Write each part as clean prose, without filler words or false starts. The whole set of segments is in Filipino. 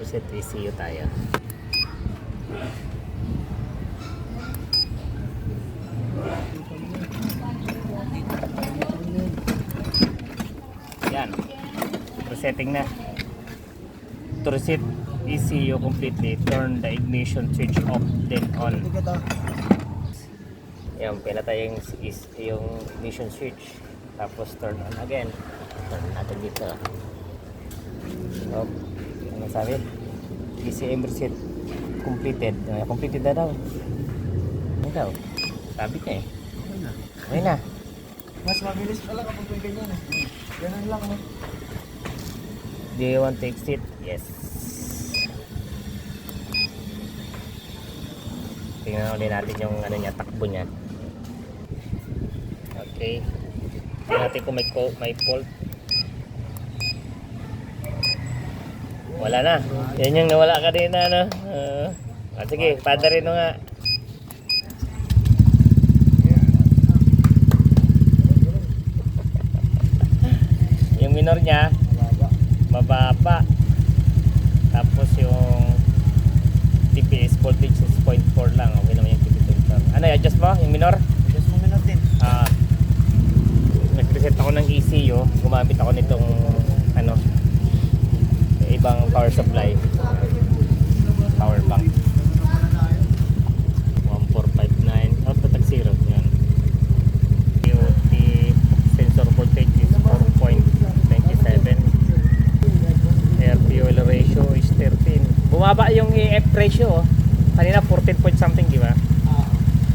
Reset ECU tayo. Yan. Resetting na. To reset ECU completely, turn the ignition switch off then on. Yan, pinatay yung ignition switch. Tapos turn on again. Turn natin dito. So, ano sabi? ECM reset completed. Completed na daw. Ano daw? Sabi niya eh. Okay na. Mas mabilis pala kapag may ganyan eh. Ganun lang no. Do you want to exit? Yes. Tingnan ulit natin yung ano niya, takbo niya. Okay. Tingnan natin kung may fault. Wala na. Yan yung nawala kanina, no? Sige, padarin mo nga. Yung minor niya, mababa. Tapos yung TPS voltage is 0.4 lang. Okay naman yung TPS. Ano, i-adjust mo yung minor? Just mo minute din. Nag-reset ako ng ECU. Gumamit ako nitong ano, ibang power supply, power bank 1459 auto tag 0 yan. DOT sensor voltage is 4.27. air fuel ratio is 13. Bumaba yung EF ratio oh. Kanina 14 point something, di ba?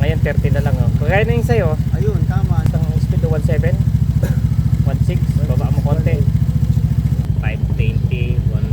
Ngayon 13 na lang oh. Kaya na yung sa'yo, Ayun, tama. isang speed 17 16, baba mo konti. 520 1